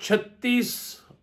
36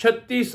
36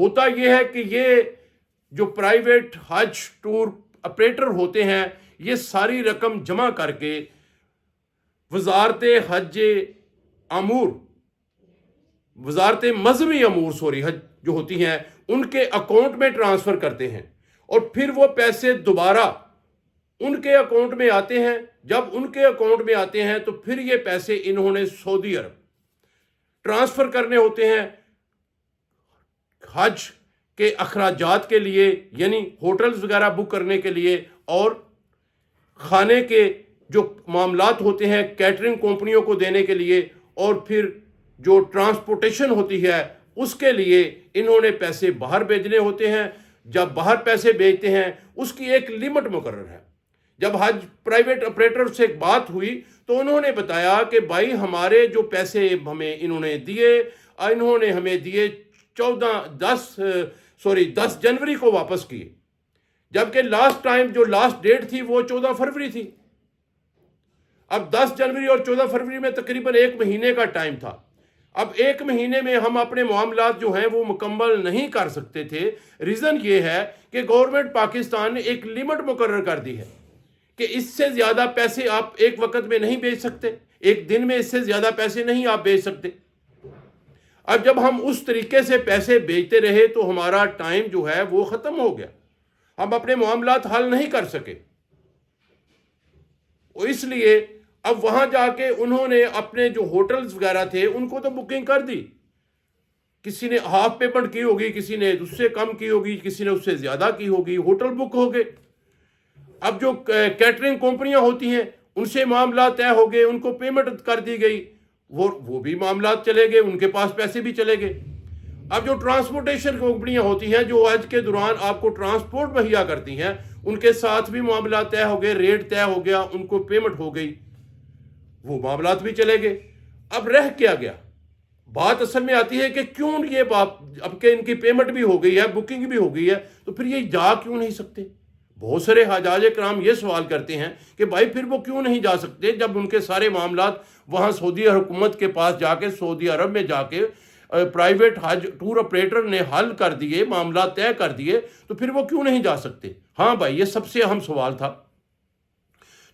ہوتا یہ ہے کہ یہ جو پرائیویٹ حج ٹور آپریٹر ہوتے ہیں یہ ساری رقم جمع کر کے وزارت حج امور وزارت مذہبی امور حج جو ہوتی ہیں ان کے اکاؤنٹ میں ٹرانسفر کرتے ہیں، اور پھر وہ پیسے دوبارہ ان کے اکاؤنٹ میں آتے ہیں۔ جب ان کے اکاؤنٹ میں آتے ہیں تو پھر یہ پیسے انہوں نے سعودی عرب ٹرانسفر کرنے ہوتے ہیں حج کے اخراجات کے لیے، یعنی ہوٹلز وغیرہ بک کرنے کے لیے، اور کھانے کے جو معاملات ہوتے ہیں کیٹرنگ کمپنیوں کو دینے کے لیے، اور پھر جو ٹرانسپورٹیشن ہوتی ہے اس کے لیے انہوں نے پیسے باہر بھیجنے ہوتے ہیں۔ جب باہر پیسے بھیجتے ہیں اس کی ایک لمٹ مقرر ہے۔ جب حج پرائیویٹ آپریٹر سے ایک بات ہوئی تو انہوں نے بتایا کہ بھائی ہمارے جو پیسے ہمیں انہوں نے ہمیں دیے 10 جنوری کو واپس کیے، جبکہ لاسٹ ڈیٹ تھی وہ 14 فروری تھی۔ اب 10 جنوری اور 14 فروری میں تقریباً 1 مہینے کا ٹائم تھا۔ اب 1 مہینے میں ہم اپنے معاملات جو ہیں وہ مکمل نہیں کر سکتے تھے۔ ریزن یہ ہے کہ گورنمنٹ پاکستان نے ایک لمٹ مقرر کر دی ہے کہ اس سے زیادہ پیسے آپ ایک وقت میں نہیں بھیج سکتے، ایک دن میں اس سے زیادہ پیسے نہیں آپ بھیج سکتے۔ اب جب ہم اس طریقے سے پیسے بھیجتے رہے تو ہمارا ٹائم جو ہے وہ ختم ہو گیا، ہم اپنے معاملات حل نہیں کر سکے۔ اس لیے اب وہاں جا کے انہوں نے اپنے جو ہوٹلز وغیرہ تھے ان کو تو بکنگ کر دی، کسی نے ہاف پیمنٹ کی ہوگی، کسی نے اس سے کم کی ہوگی، کسی نے اس سے زیادہ کی ہوگی، ہوٹل بک ہو گئے۔ اب جو کیٹرنگ کمپنیاں ہوتی ہیں ان سے معاملات طے ہو گئے، ان کو پیمنٹ کر دی گئی، وہ بھی معاملات چلے گئے، ان کے پاس پیسے بھی چلے گئے۔ اب جو ٹرانسپورٹیشن کمپنیاں ہوتی ہیں جو حج کے دوران آپ کو ٹرانسپورٹ مہیا کرتی ہیں ان کے ساتھ بھی معاملات طے ہو گئے، ریٹ طے ہو گیا، ان کو پیمنٹ ہو گئی، وہ معاملات بھی چلے گئے۔ اب رہ کیا گیا؟ بات اصل میں آتی ہے کہ کیوں یہ اب کہ ان کی پیمنٹ بھی ہو گئی ہے، بکنگ بھی ہو گئی ہے، تو پھر یہ جا کیوں نہیں سکتے؟ بہت سارے حجاج کرام یہ سوال کرتے ہیں کہ بھائی پھر وہ کیوں نہیں جا سکتے جب ان کے سارے معاملات وہاں سعودی حکومت کے پاس جا کے، سعودی عرب میں جا کے پرائیویٹ حج ٹور آپریٹر نے حل کر دیے، معاملات طے کر دیے، تو پھر وہ کیوں نہیں جا سکتے؟ ہاں بھائی، یہ سب سے اہم سوال تھا۔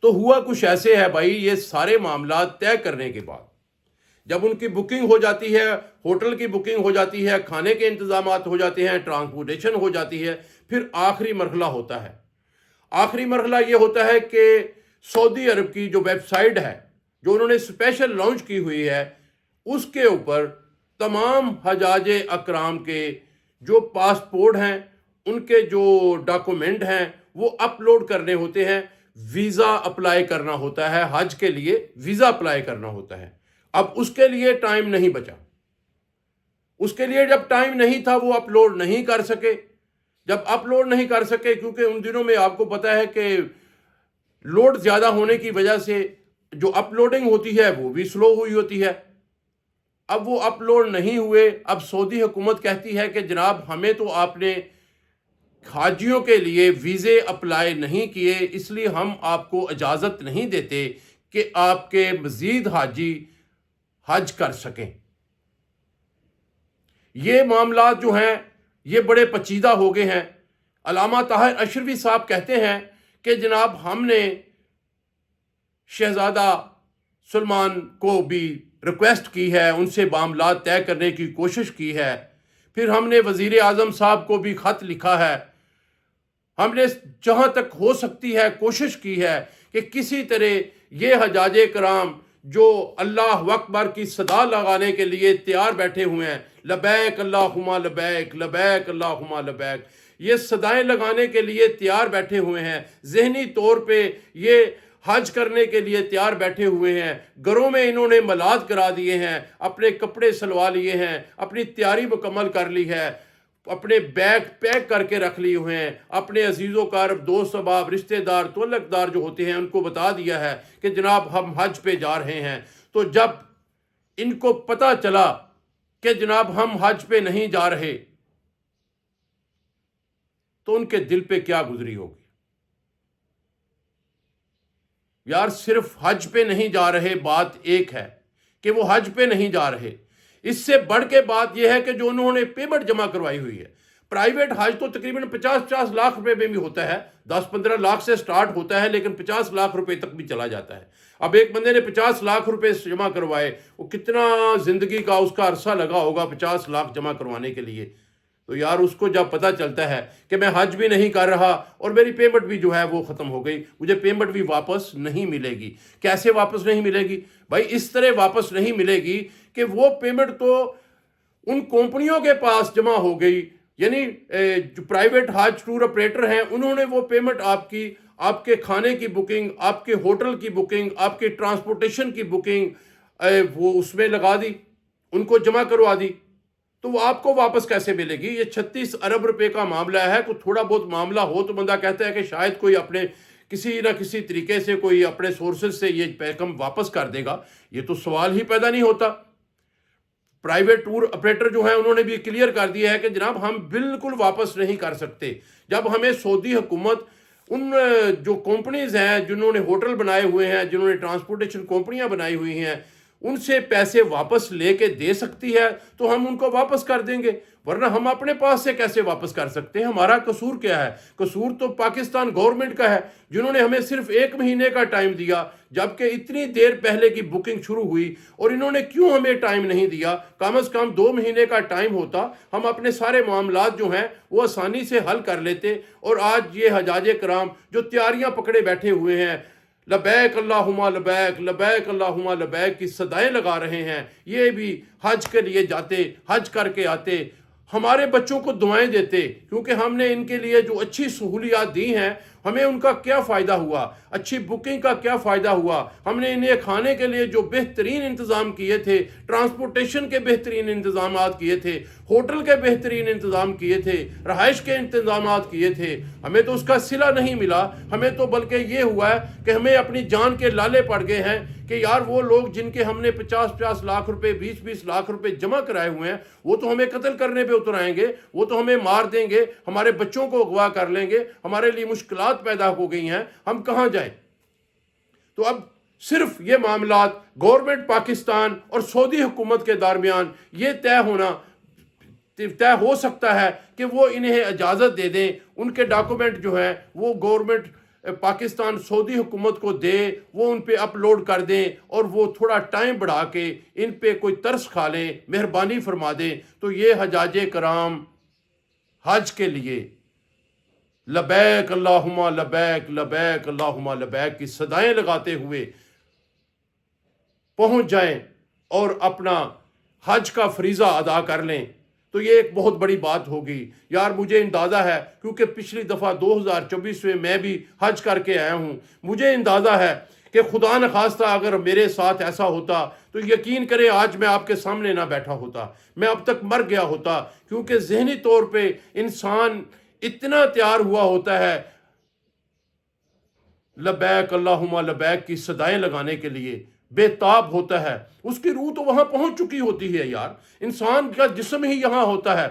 تو ہوا کچھ ایسے ہے بھائی، یہ سارے معاملات طے کرنے کے بعد جب ان کی بکنگ ہو جاتی ہے، ہوٹل کی بکنگ ہو جاتی ہے، کھانے کے انتظامات ہو جاتے ہیں، ٹرانسپورٹیشن ہو جاتی ہے، پھر آخری مرحلہ ہوتا ہے۔ آخری مرحلہ یہ ہوتا ہے کہ سعودی عرب کی جو ویب سائٹ ہے جو انہوں نے اسپیشل لانچ کی ہوئی ہے، اس کے اوپر تمام حجاج اکرام کے جو پاسپورٹ ہیں، ان کے جو ڈاکومنٹ ہیں وہ اپلوڈ کرنے ہوتے ہیں۔ ویزا اپلائی کرنا ہوتا ہے، حج کے لیے ویزا اپلائی کرنا ہوتا ہے۔ اب اس کے لیے ٹائم نہیں بچا، اس کے لیے جب ٹائم نہیں تھا وہ اپلوڈ نہیں کر سکے۔ جب اپلوڈ نہیں کر سکے کیونکہ ان دنوں میں آپ کو پتہ ہے کہ لوڈ زیادہ ہونے کی وجہ سے جو اپلوڈنگ ہوتی ہے وہ بھی سلو ہوئی ہوتی ہے۔ اب وہ اپلوڈ نہیں ہوئے۔ اب سعودی حکومت کہتی ہے کہ جناب ہمیں تو آپ نے حاجیوں کے لیے ویزے اپلائی نہیں کیے، اس لیے ہم آپ کو اجازت نہیں دیتے کہ آپ کے مزید حاجی حج کر سکیں۔ یہ معاملات جو ہیں یہ بڑے پیچیدہ ہو گئے ہیں۔ علامہ طاہر اشرفی صاحب کہتے ہیں کہ جناب ہم نے شہزادہ سلمان کو بھی ریکویسٹ کی ہے، ان سے معاملات طے کرنے کی کوشش کی ہے، پھر ہم نے وزیر اعظم صاحب کو بھی خط لکھا ہے، ہم نے جہاں تک ہو سکتی ہے کوشش کی ہے کہ کسی طرح یہ حجاج کرام جو اللہ اکبر کی صدا لگانے کے لیے تیار بیٹھے ہوئے ہیں، لبیک اللہم لبیک، لبیک اللہم لبیک، یہ صدائیں لگانے کے لیے تیار بیٹھے ہوئے ہیں، ذہنی طور پہ یہ حج کرنے کے لیے تیار بیٹھے ہوئے ہیں، گھروں میں انہوں نے ملاد کرا دیے ہیں، اپنے کپڑے سلوا لیے ہیں، اپنی تیاری مکمل کر لی ہے، اپنے بیگ پیک کر کے رکھ لیے ہوئے ہیں، اپنے عزیز و اقارب، دوست احباب، رشتہ دار، تعلق دار جو ہوتے ہیں ان کو بتا دیا ہے کہ جناب ہم حج پہ جا رہے ہیں۔ تو جب ان کو پتہ چلا کہ جناب ہم حج پہ نہیں جا رہے تو ان کے دل پہ کیا گزری ہوگی؟ یار صرف حج پہ نہیں جا رہے بات ایک ہے کہ وہ حج پہ نہیں جا رہے، اس سے بڑھ کے بات یہ ہے کہ جو انہوں نے پیمنٹ جمع کروائی ہوئی ہے، پرائیویٹ حج تو تقریباً 50 لاکھ روپے میں بھی ہوتا ہے، 10-15 لاکھ سے سٹارٹ ہوتا ہے لیکن 50 لاکھ روپے تک بھی چلا جاتا ہے۔ اب ایک بندے نے 50 لاکھ روپے جمع کروائے، وہ کتنا زندگی کا اس کا عرصہ لگا ہوگا 50 لاکھ جمع کروانے کے لیے۔ تو یار اس کو جب پتہ چلتا ہے کہ میں حج بھی نہیں کر رہا اور میری پیمنٹ بھی جو ہے وہ ختم ہو گئی، مجھے پیمنٹ بھی واپس نہیں ملے گی۔ کیسے واپس نہیں ملے گی؟ بھائی اس طرح واپس نہیں ملے گی کہ وہ پیمنٹ تو ان کمپنیوں کے پاس جمع ہو گئی، یعنی جو پرائیویٹ حج ٹور آپریٹر ہیں انہوں نے وہ پیمنٹ آپ کے کھانے کی بکنگ، آپ کے ہوٹل کی بکنگ، آپ کے ٹرانسپورٹیشن کی بکنگ وہ اس میں لگا دی، ان کو جمع کروا دی، تو وہ آپ کو واپس کیسے ملے گی؟ یہ 36 ارب روپے کا معاملہ ہے۔ کوئی تھوڑا بہت معاملہ ہو تو بندہ کہتا ہے کہ شاید کوئی اپنے کسی نہ کسی طریقے سے کوئی اپنے سورسز سے یہ پیکم واپس کر دے گا، یہ تو سوال ہی پیدا نہیں ہوتا۔ پرائیویٹ ٹور آپریٹر جو ہیں انہوں نے بھی کلیئر کر دیا ہے کہ جناب ہم بالکل واپس نہیں کر سکتے۔ جب ہمیں سعودی حکومت ان جو کمپنیز ہیں جنہوں نے ہوٹل بنائے ہوئے ہیں، جنہوں نے ٹرانسپورٹیشن کمپنیاں بنائی ہوئی ہیں، ان سے پیسے واپس لے کے دے سکتی ہے تو ہم ان کو واپس کر دیں گے، ورنہ ہم اپنے پاس سے کیسے واپس کر سکتے ہیں؟ ہمارا قصور کیا ہے؟ قصور تو پاکستان گورنمنٹ کا ہے، جنہوں نے ہمیں صرف 1 مہینے کا ٹائم دیا، جبکہ اتنی دیر پہلے کی بکنگ شروع ہوئی، اور انہوں نے کیوں ہمیں ٹائم نہیں دیا؟ کم از کم 2 مہینے کا ٹائم ہوتا، ہم اپنے سارے معاملات جو ہیں وہ آسانی سے حل کر لیتے۔ اور آج یہ حجاج کرام جو تیاریاں پکڑے بیٹھے ہوئے ہیں، لبیک اللہم لبیک لبیک اللہم لبیک کی صدائیں لگا رہے ہیں، یہ بھی حج کے لیے جاتے، حج کر کے آتے، ہمارے بچوں کو دعائیں دیتے، کیونکہ ہم نے ان کے لیے جو اچھی سہولیات دی ہیں، ہمیں ان کا کیا فائدہ ہوا؟ اچھی بکنگ کا کیا فائدہ ہوا؟ ہم نے انہیں کھانے کے لیے جو بہترین انتظام کیے تھے، ٹرانسپورٹیشن کے بہترین انتظامات کیے تھے، ہوٹل کے بہترین انتظام کیے تھے، رہائش کے انتظامات کیے تھے، ہمیں تو اس کا صلہ نہیں ملا۔ ہمیں تو بلکہ یہ ہوا ہے کہ ہمیں اپنی جان کے لالے پڑ گئے ہیں کہ یار وہ لوگ جن کے ہم نے 50 لاکھ روپے، 20 لاکھ روپے جمع کرائے ہوئے ہیں، وہ تو ہمیں قتل کرنے پہ اتر آئیں گے، وہ تو ہمیں مار دیں گے، ہمارے بچوں کو اغوا کر لیں گے، ہمارے لیے مشکلات پیدا ہو گئی ہیں، ہم کہاں جائیں؟ تو اب صرف یہ معاملات گورنمنٹ پاکستان اور سعودی حکومت کے درمیان یہ طے ہو سکتا ہے کہ وہ انہیں اجازت دے دیں، ان کے ڈاکومنٹ جو ہیں وہ گورنمنٹ پاکستان سعودی حکومت کو دے، وہ ان پہ اپلوڈ کر دیں، اور وہ تھوڑا ٹائم بڑھا کے ان پہ کوئی ترس کھا لیں، مہربانی فرما دیں، تو یہ حجاج کرام حج کے لیے لبیک اللہم لبیک لبیک اللہم لبیک کی صدائیں لگاتے ہوئے پہنچ جائیں اور اپنا حج کا فریضہ ادا کر لیں، تو یہ ایک بہت بڑی بات ہوگی۔ یار مجھے اندازہ ہے، کیونکہ پچھلی دفعہ 2024 میں بھی حج کر کے آیا ہوں، مجھے اندازہ ہے کہ خدا نخواستہ اگر میرے ساتھ ایسا ہوتا تو یقین کریں آج میں آپ کے سامنے نہ بیٹھا ہوتا، میں اب تک مر گیا ہوتا، کیونکہ ذہنی طور پہ انسان اتنا تیار ہوا ہوتا ہے لبیک اللہم لبیک کی صدائیں لگانے کے لیے، بے تاب ہوتا ہے، اس کی روح تو وہاں پہنچ چکی ہوتی ہے۔ یار انسان کا جسم ہی یہاں ہوتا ہے،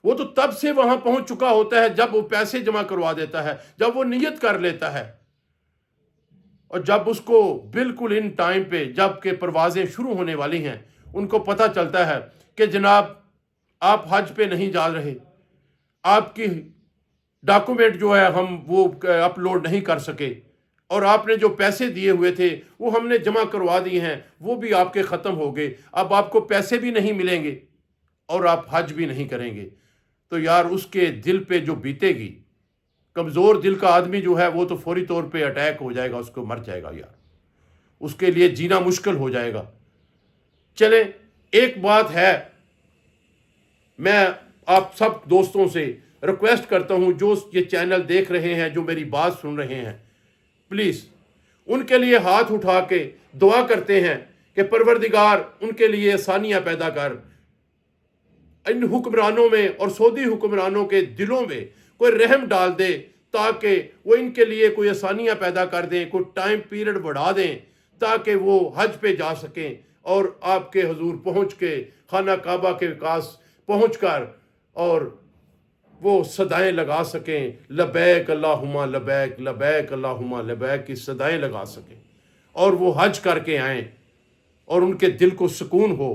وہ تو تب سے وہاں پہنچ چکا ہوتا ہے جب وہ پیسے جمع کروا دیتا ہے، جب وہ نیت کر لیتا ہے، اور جب اس کو بالکل ان ٹائم پہ جب کہ پروازیں شروع ہونے والی ہیں، ان کو پتہ چلتا ہے کہ جناب آپ حج پہ نہیں جا رہے، آپ کی ڈاکومنٹ جو ہے ہم وہ اپلوڈ نہیں کر سکے، اور آپ نے جو پیسے دیے ہوئے تھے وہ ہم نے جمع کروا دیے ہیں، وہ بھی آپ کے ختم ہو گئے، اب آپ کو پیسے بھی نہیں ملیں گے اور آپ حج بھی نہیں کریں گے۔ تو یار اس کے دل پہ جو بیتے گی، کمزور دل کا آدمی جو ہے وہ تو فوری طور پہ اٹیک ہو جائے گا، اس کو مر جائے گا، یار اس کے لیے جینا مشکل ہو جائے گا۔ چلیں ایک بات ہے، میں آپ سب دوستوں سے ریکویسٹ کرتا ہوں جو یہ چینل دیکھ رہے ہیں، جو میری بات سن رہے ہیں، پلیز ان کے لیے ہاتھ اٹھا کے دعا کرتے ہیں کہ پروردگار ان کے لیے آسانیاں پیدا کر، ان حکمرانوں میں اور سعودی حکمرانوں کے دلوں میں کوئی رحم ڈال دے، تاکہ وہ ان کے لیے کوئی آسانیاں پیدا کر دیں، کوئی ٹائم پیریڈ بڑھا دیں، تاکہ وہ حج پہ جا سکیں اور آپ کے حضور پہنچ کے خانہ کعبہ کے پاس پہنچ کر اور وہ صدائیں لگا سکیں، لبیک اللہم لبیک لبیک اللہم لبیک کی صدائیں لگا سکیں، اور وہ حج کر کے آئیں اور ان کے دل کو سکون ہو۔